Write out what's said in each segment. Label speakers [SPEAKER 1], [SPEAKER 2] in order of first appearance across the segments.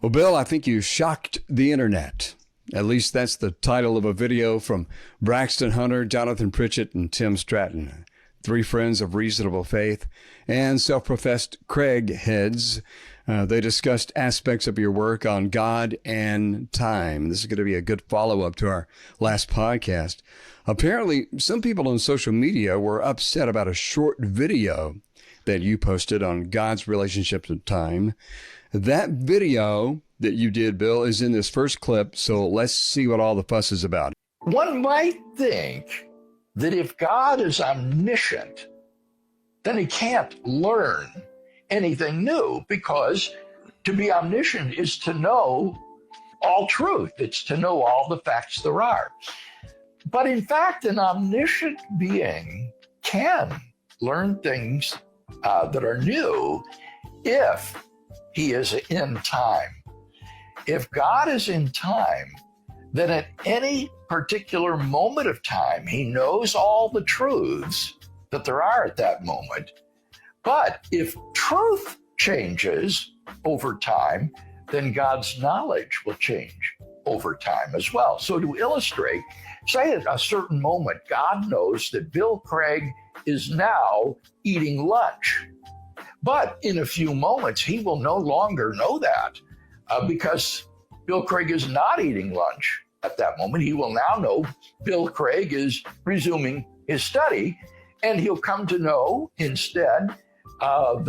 [SPEAKER 1] Well, Bill, I think you shocked the internet. At least that's the title of a video from Braxton Hunter, Johnathan Pritchett, and Tim Stratton, three friends of reasonable faith and self-professed Craig heads. They discussed aspects of your work on God and time. This is going to be a good follow-up to our last podcast. Apparently, some people on social media were upset about a short video that you posted on God's relationship with time. That video that you did, Bill, is in this first clip, so let's see what all the fuss is about.
[SPEAKER 2] One might think that if God is omniscient, then he can't learn anything new, because to be omniscient is to know all truth. It's to know all the facts there are. But in fact, an omniscient being can learn things that are new if he is in time. If God is in time, then at any particular moment of time, he knows all the truths that there are at that moment. But if truth changes over time, then God's knowledge will change over time as well. So to illustrate, say at a certain moment, God knows that Bill Craig is now eating lunch. But in a few moments, he will no longer know that because Bill Craig is not eating lunch at that moment. He will now know Bill Craig is resuming his study, and he'll come to know instead of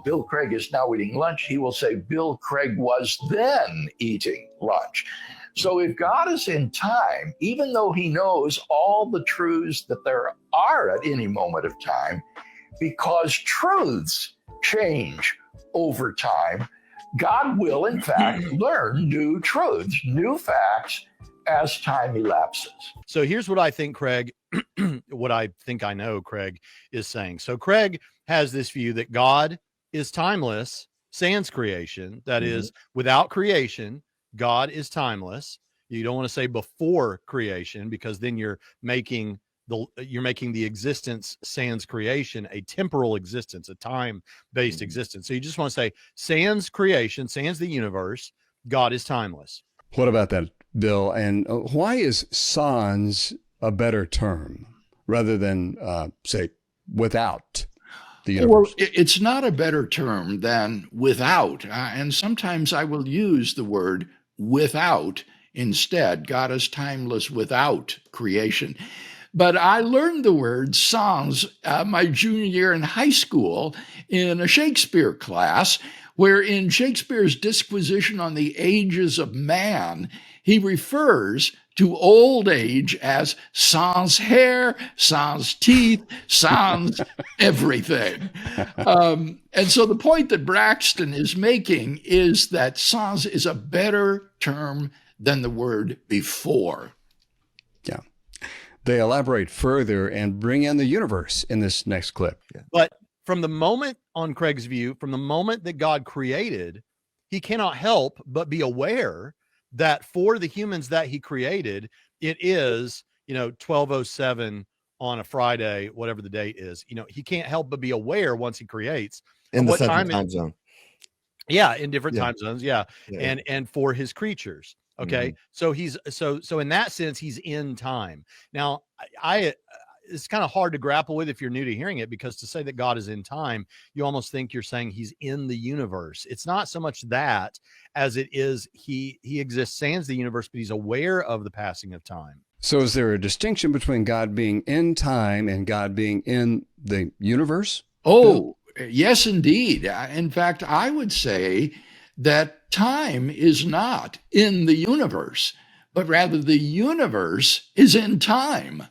[SPEAKER 2] Bill Craig is now eating lunch, he will say Bill Craig was then eating lunch. So if God is in time, even though he knows all the truths that there are at any moment of time, because truths change over time, God will, in fact, learn new truths, new facts as time elapses.
[SPEAKER 3] So here's what I think, Craig, what I think I know Craig is saying. So Craig has this view that God is timeless, sans creation. That is, without creation, God is timeless. You don't want to say before creation, because then you're making the existence sans creation a temporal existence, a time-based existence. So you just want to say sans creation, sans the universe, God is timeless.
[SPEAKER 1] What about that, Bill? And why is sans a better term rather than, say, without the universe?
[SPEAKER 2] Well, it's not a better term than without. And sometimes I will use the word without instead. God is timeless without creation. But I learned the word sans my junior year in high school in a Shakespeare class, where in Shakespeare's disquisition on the ages of man, he refers to old age as sans hair, sans teeth, sans everything. And so the point that Braxton is making is that sans is a better term than the word before.
[SPEAKER 1] Yeah. They elaborate further and bring in the universe in this next clip. Yeah.
[SPEAKER 3] But from the moment, on Craig's view, from the moment that God created, he cannot help but be aware that for the humans that he created, it is, 12:07 on a Friday, whatever the date is. He can't help but be aware once he creates
[SPEAKER 4] in the central time zone.
[SPEAKER 3] Yeah, in different time zones. Yeah. And for his creatures. Okay. So he's so in that sense, he's in time. Now, it's kind of hard to grapple with if you're new to hearing it, because to say that God is in time, you almost think you're saying he's in the universe. It's not so much that as it is he exists sans the universe, but he's aware of the passing of time.
[SPEAKER 1] So is there a distinction between God being in time and God being in the universe?
[SPEAKER 2] Oh, yes, indeed. In fact, I would say that time is not in the universe, but rather the universe is in time.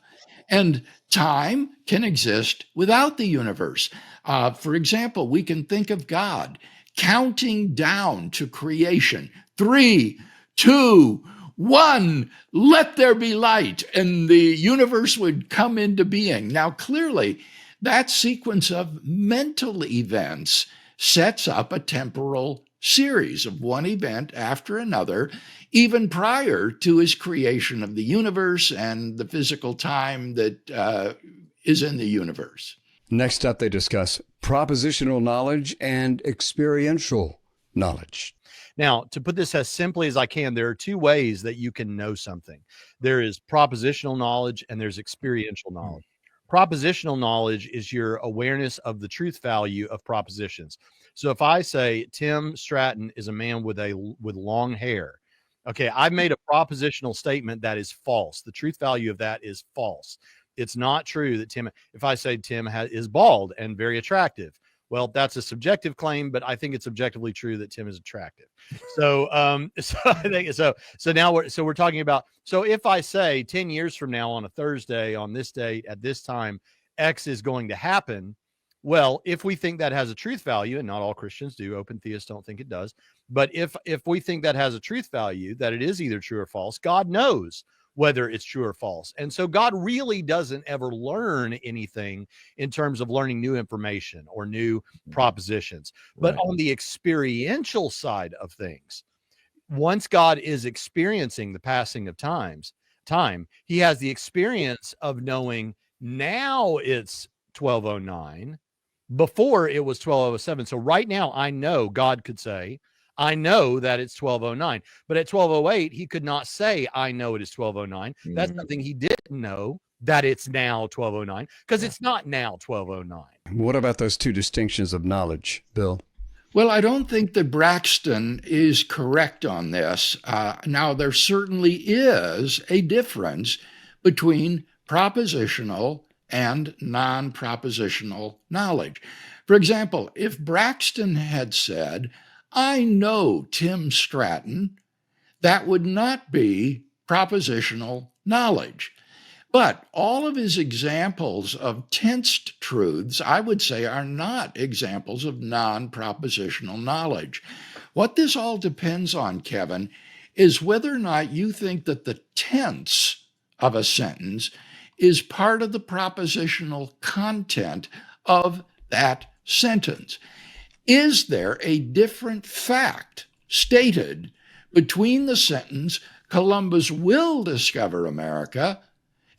[SPEAKER 2] And time can exist without the universe. For example, we can think of God counting down to creation. 3, 2, 1, let there be light, and the universe would come into being. Now, clearly, that sequence of mental events sets up a temporal series of one event after another, even prior to his creation of the universe and the physical time that is in the universe.
[SPEAKER 1] Next up, they discuss propositional knowledge and experiential knowledge.
[SPEAKER 3] Now, to put this as simply as I can, there are two ways that you can know something. There is propositional knowledge and there's experiential knowledge. Propositional knowledge is your awareness of the truth value of propositions. So if I say Tim Stratton is a man with long hair, okay, I've made a propositional statement that is false. The truth value of that is false. It's not true that if I say Tim is bald and very attractive, well, that's a subjective claim, but I think it's objectively true that Tim is attractive. So, so I think so now we're talking about, so if I say 10 years from now on a Thursday on this date at this time, X is going to happen. Well, if we think that has a truth value, and not all Christians do, open theists don't think it does. But if we think that has a truth value, that it is either true or false, God knows whether it's true or false. And so God really doesn't ever learn anything in terms of learning new information or new propositions. But on the experiential side of things, once God is experiencing the passing of time, he has the experience of knowing now it's 1209, before it was 1207. So right now, I know God could say, I know that it's 1209, but at 1208, he could not say, I know it is 1209. That's something he didn't know, that it's now 1209, because it's not now 1209.
[SPEAKER 1] What about those two distinctions of knowledge, Bill?
[SPEAKER 2] Well, I don't think that Braxton is correct on this. Now, there certainly is a difference between propositional and non-propositional knowledge. For example, if Braxton had said, I know Tim Stratton, that would not be propositional knowledge. But all of his examples of tensed truths, I would say, are not examples of non-propositional knowledge. What this all depends on, Kevin, is whether or not you think that the tense of a sentence is part of the propositional content of that sentence. Is there a different fact stated between the sentence, Columbus will discover America,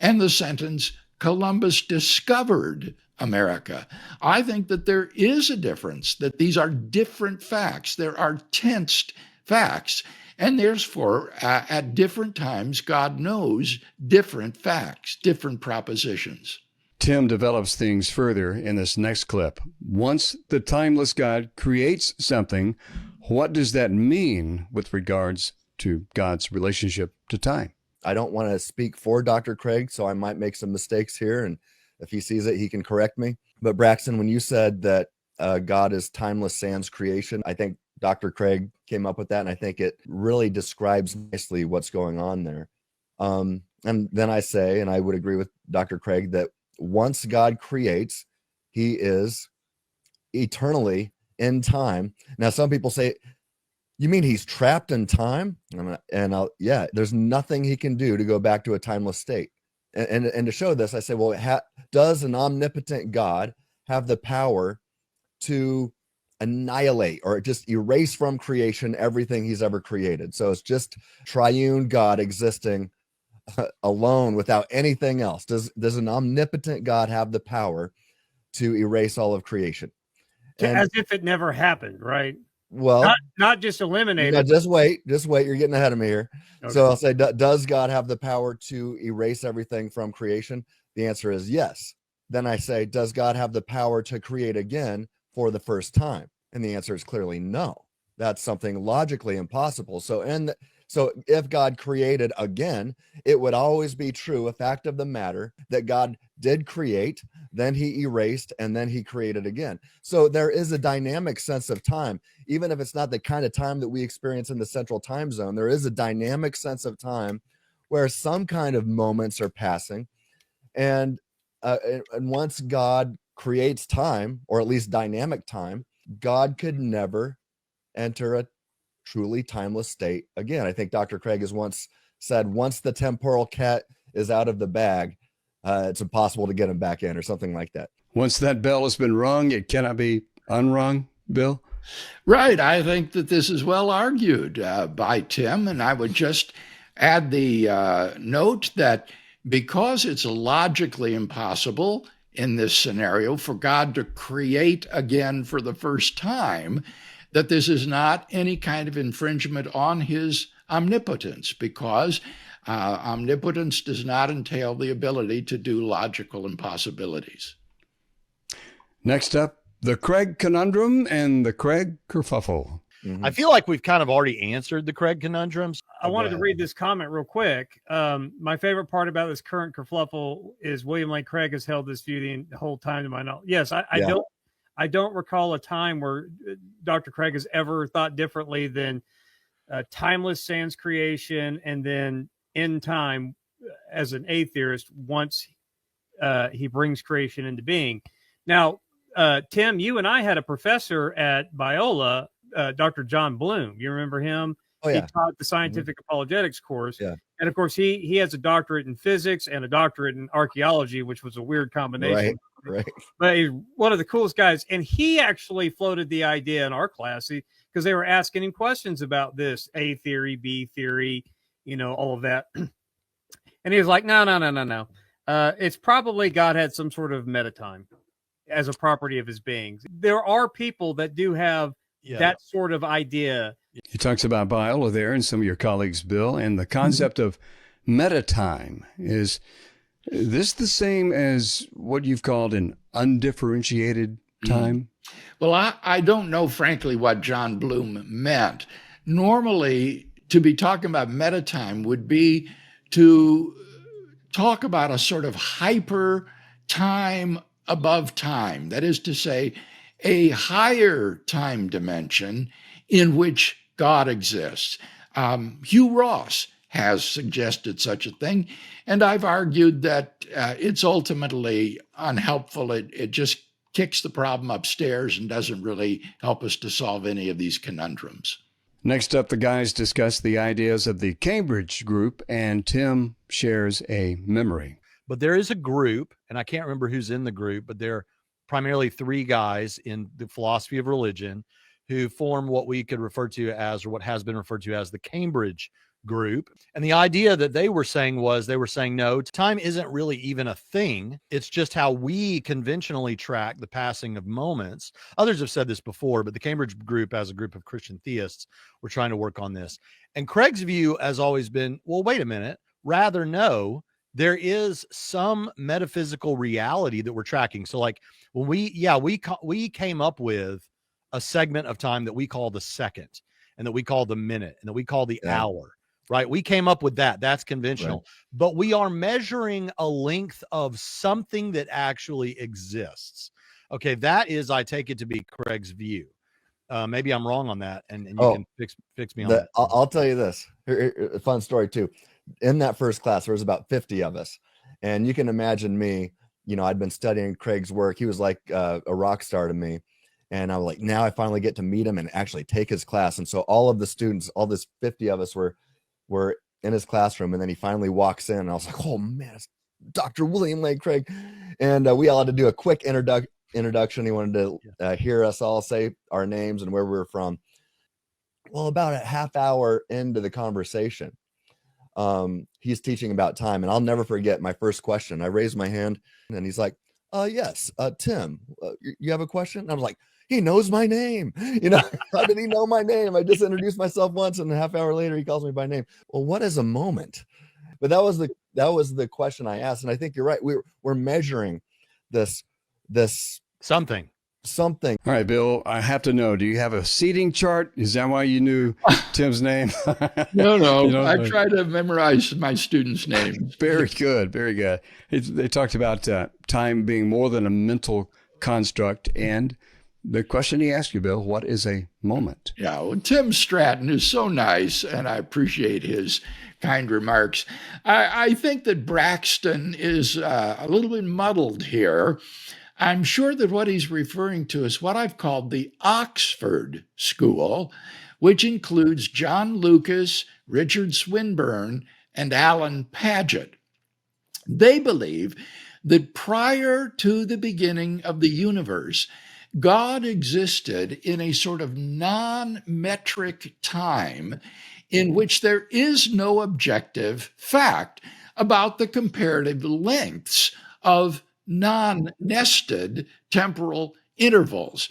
[SPEAKER 2] and the sentence, Columbus discovered America? I think that there is a difference, that these are different facts. There are tensed facts, and therefore, at different times, God knows different facts, different propositions.
[SPEAKER 1] Tim develops things further in this next clip. Once the timeless God creates something, what does that mean with regards to God's relationship to time?
[SPEAKER 4] I don't want to speak for Dr. Craig, so I might make some mistakes here. And if he sees it, he can correct me. But Braxton, when you said that God is timeless sans creation, I think Dr. Craig came up with that. And I think it really describes nicely what's going on there. And then I say, and I would agree with Dr. Craig, that once God creates, he is eternally in time. Now, some people say, you mean he's trapped in time? Yeah, there's nothing he can do to go back to a timeless state. And to show this, I say, well, does an omnipotent God have the power to annihilate or just erase from creation everything he's ever created? So it's just triune God existing alone without anything else. Does an omnipotent God have the power to erase all of creation?
[SPEAKER 5] As if it never happened, right?
[SPEAKER 4] Well,
[SPEAKER 5] not just eliminate
[SPEAKER 4] no,
[SPEAKER 5] it.
[SPEAKER 4] just wait. You're getting ahead of me here.
[SPEAKER 5] Okay.
[SPEAKER 4] So I'll say, does God have the power to erase everything from creation? The answer is yes. Then I say, does God have the power to create again for the first time? And the answer is clearly no. That's something logically impossible. So if God created again, it would always be true, a fact of the matter, that God did create, then he erased, and then he created again. So there is a dynamic sense of time, even if it's not the kind of time that we experience in the central time zone. There is a dynamic sense of time where some kind of moments are passing. And once God creates time, or at least dynamic time, God could never enter a truly timeless state again. I think Dr. Craig has once said, once the temporal cat is out of the bag, it's impossible to get him back in, or something like that.
[SPEAKER 1] Once that bell has been rung, it cannot be unrung, Bill?
[SPEAKER 2] Right. I think that this is well argued by Tim, and I would just add the note that because it's logically impossible in this scenario for God to create again for the first time, that this is not any kind of infringement on his omnipotence, because omnipotence does not entail the ability to do logical impossibilities.
[SPEAKER 1] Next up, the Craig conundrum and the Craig kerfuffle.
[SPEAKER 3] I feel like we've kind of already answered the Craig conundrums.
[SPEAKER 5] I wanted to read this comment real quick. My favorite part about this current kerfluffle is William Lane Craig has held this view the whole time to my knowledge. Yes, I don't recall a time where Dr. Craig has ever thought differently than timeless sans creation and then in time as an atheist once he brings creation into being. Now, Tim, you and I had a professor at Biola, Dr. John Bloom. You remember him?
[SPEAKER 4] Oh, yeah.
[SPEAKER 5] He taught the scientific apologetics course.
[SPEAKER 4] Yeah.
[SPEAKER 5] And of course, he has a doctorate in physics and a doctorate in archaeology, which was a weird combination.
[SPEAKER 4] Right.
[SPEAKER 5] But he's one of the coolest guys. And he actually floated the idea in our class because they were asking him questions about this A theory, B theory, all of that. And he was like, no. It's probably God had some sort of meta time as a property of his being. There are people that do have that sort of idea.
[SPEAKER 1] He talks about Biola there and some of your colleagues, Bill, and the concept of meta time. Is this the same as what you've called an undifferentiated time?
[SPEAKER 2] Well, I don't know, frankly, what John Bloom meant. Normally, to be talking about meta time would be to talk about a sort of hyper time above time. That is to say, a higher time dimension in which God exists. Hugh Ross has suggested such a thing, and I've argued that it's ultimately unhelpful. It just kicks the problem upstairs and doesn't really help us to solve any of these conundrums.
[SPEAKER 1] Next up, the guys discuss the ideas of the Cambridge group, and Tim shares a memory.
[SPEAKER 3] But there is a group, and I can't remember who's in the group, but they're primarily three guys in the philosophy of religion who form what we could refer to as, or what has been referred to as, the Cambridge group. And the idea that they were saying was, no, time isn't really even a thing. It's just how we conventionally track the passing of moments. Others have said this before, but the Cambridge group, as a group of Christian theists, were trying to work on this. And Craig's view has always been, well, wait a minute, rather no, there is some metaphysical reality that we're tracking. So like when we came up with a segment of time that we call the second, and that we call the minute, and that we call the hour, right? We came up with that. That's conventional. Right. But we are measuring a length of something that actually exists. Okay, that is, I take it to be Craig's view. Maybe I'm wrong on that, and you can fix me on that.
[SPEAKER 4] I'll tell you this. Here, a fun story too. In that first class, there was about 50 of us. And you can imagine me, I'd been studying Craig's work. He was like a rock star to me. And I was like, now I finally get to meet him and actually take his class. And so all of the students, all this 50 of us were in his classroom. And then he finally walks in and I was like, oh man, it's Dr. William Lane Craig. And we all had to do a quick introduction. He wanted to hear us all say our names and where we were from. Well, about a half hour into the conversation, he's teaching about time, and I'll never forget my first question. I raised my hand and he's like, yes, Tim, you have a question? And I was like, he knows my name. How did he know my name? I just introduced myself once and a half hour later he calls me by name. Well, what is a moment? But that was the question I asked. And I think you're right. We're measuring this
[SPEAKER 3] something.
[SPEAKER 1] All right, Bill, I have to know, do you have a seating chart? Is that why you knew Tim's name?
[SPEAKER 2] No. I try to memorize my students' names.
[SPEAKER 1] Very good. Very good. They talked about time being more than a mental construct. And the question he asked you, Bill, what is a moment?
[SPEAKER 2] Yeah, well, Tim Stratton is so nice, and I appreciate his kind remarks. I think that Braxton is a little bit muddled here. I'm sure that what he's referring to is what I've called the Oxford School, which includes John Lucas, Richard Swinburne, and Alan Paget. They believe that prior to the beginning of the universe, God existed in a sort of non-metric time in which there is no objective fact about the comparative lengths of non-nested temporal intervals.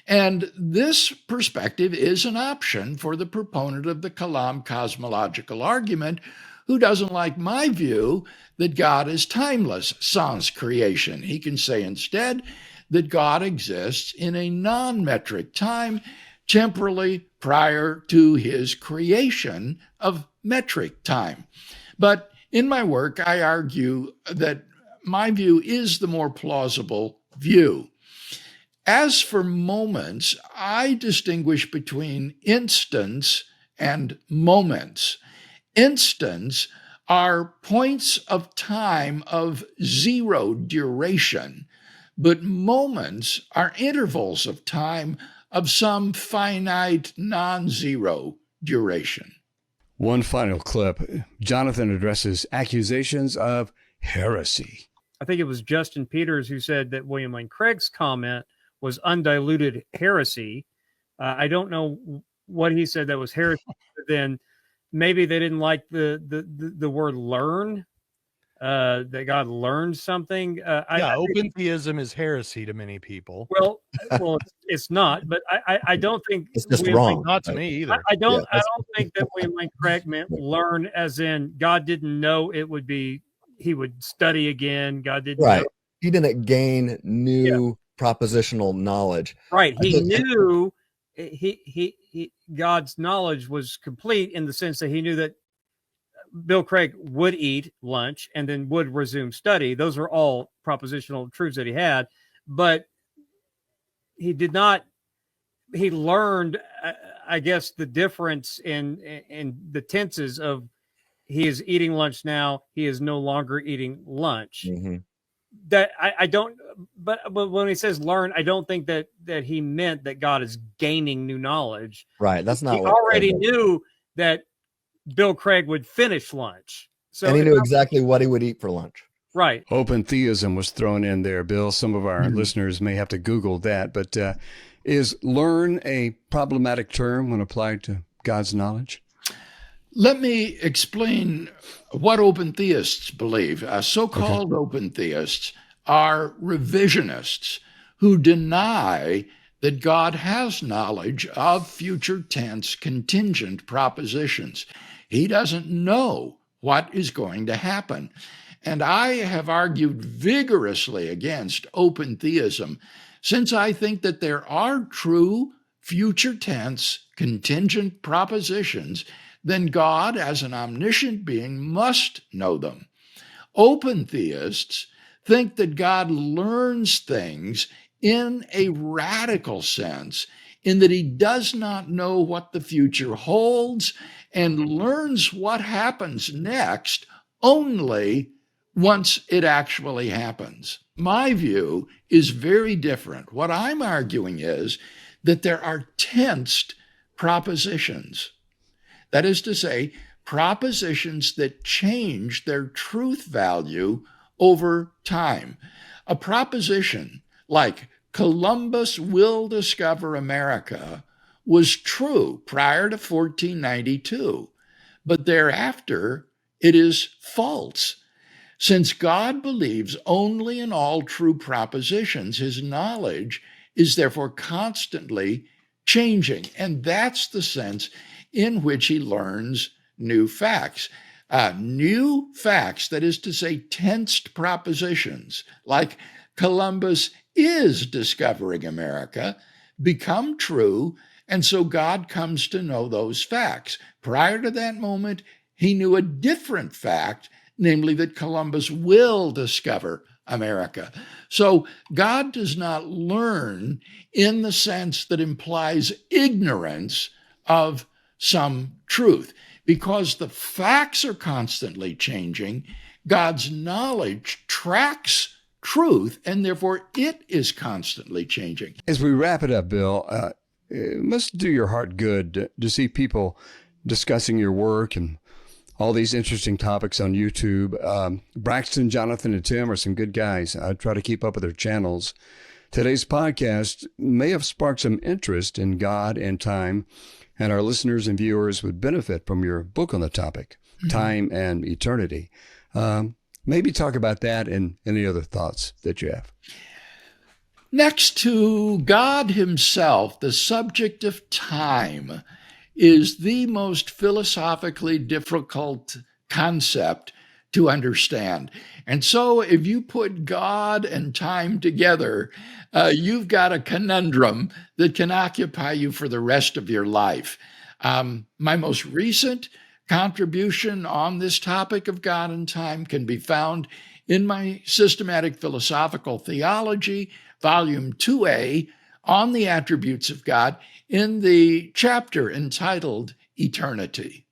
[SPEAKER 2] And this perspective is an option for the proponent of the Kalam cosmological argument who doesn't like my view that God is timeless, sans creation. He can say instead that God exists in a non-metric time, temporally prior to his creation of metric time. But in my work, I argue that my view is the more plausible view. As for moments, I distinguish between instants and moments. Instants are points of time of zero duration, but moments are intervals of time of some finite non-zero duration.
[SPEAKER 1] One final clip. Johnathan addresses accusations of heresy.
[SPEAKER 5] I think it was Justin Peters who said that William Lane Craig's comment was undiluted heresy. I don't know what he said that was heresy, but then maybe they didn't like the word learn, that God learned something.
[SPEAKER 3] Open theism is heresy to many people.
[SPEAKER 5] Well, it's not, but I don't think
[SPEAKER 4] It's just
[SPEAKER 5] William
[SPEAKER 4] wrong.
[SPEAKER 5] Lane-
[SPEAKER 3] Not to me either.
[SPEAKER 5] I don't think that William Lane Craig meant learn as in God didn't know it would be, he would study again. God didn't
[SPEAKER 4] Right.
[SPEAKER 5] know.
[SPEAKER 4] He didn't gain new propositional knowledge.
[SPEAKER 5] Right. He knew he God's knowledge was complete in the sense that he knew that Bill Craig would eat lunch and then would resume study. Those are all propositional truths that he had, but he did not. He learned, I guess, the difference in the tenses of he is eating lunch now. He is no longer eating lunch.
[SPEAKER 4] Mm-hmm.
[SPEAKER 5] That I don't. But when he says learn, I don't think that he meant that God is gaining new knowledge.
[SPEAKER 4] Right. That's not
[SPEAKER 5] He
[SPEAKER 4] what
[SPEAKER 5] already
[SPEAKER 4] Craig
[SPEAKER 5] knew that Bill Craig would finish lunch. So
[SPEAKER 4] and he knew exactly what he would eat for lunch.
[SPEAKER 5] right.
[SPEAKER 1] Open theism was thrown in there, Bill. Some of our listeners may have to Google that. But is learn a problematic term when applied to God's knowledge?
[SPEAKER 2] Let me explain what open theists believe. So-called open theists are revisionists who deny that God has knowledge of future tense contingent propositions. He doesn't know what is going to happen. And I have argued vigorously against open theism, since I think that there are true future tense contingent propositions, then God, as an omniscient being, must know them. Open theists think that God learns things in a radical sense, in that he does not know what the future holds and learns what happens next only once it actually happens. My view is very different. What I'm arguing is that there are tensed propositions. That is to say, propositions that change their truth value over time. A proposition like Columbus will discover America was true prior to 1492, but thereafter it is false. Since God believes only in all true propositions, his knowledge is therefore constantly changing, and that's the sense in which he learns new facts. New facts, that is to say, tensed propositions, like Columbus is discovering America, become true, and so God comes to know those facts. Prior to that moment, he knew a different fact, namely that Columbus will discover America. So God does not learn in the sense that implies ignorance of some truth. Because the facts are constantly changing, God's knowledge tracks truth, and therefore it is constantly changing.
[SPEAKER 1] As we wrap it up, Bill, it must do your heart good to see people discussing your work and all these interesting topics on YouTube. Braxton, Johnathan, and Tim are some good guys. I try to keep up with their channels. Today's podcast may have sparked some interest in God and time, and our listeners and viewers would benefit from your book on the topic, Time and Eternity. Maybe talk about that and any other thoughts that you have.
[SPEAKER 2] Next to God himself, the subject of time is the most philosophically difficult concept to understand. And so if you put God and time together, you've got a conundrum that can occupy you for the rest of your life. My most recent contribution on this topic of God and time can be found in my Systematic Philosophical Theology, Volume 2A, on the attributes of God, in the chapter entitled Eternity.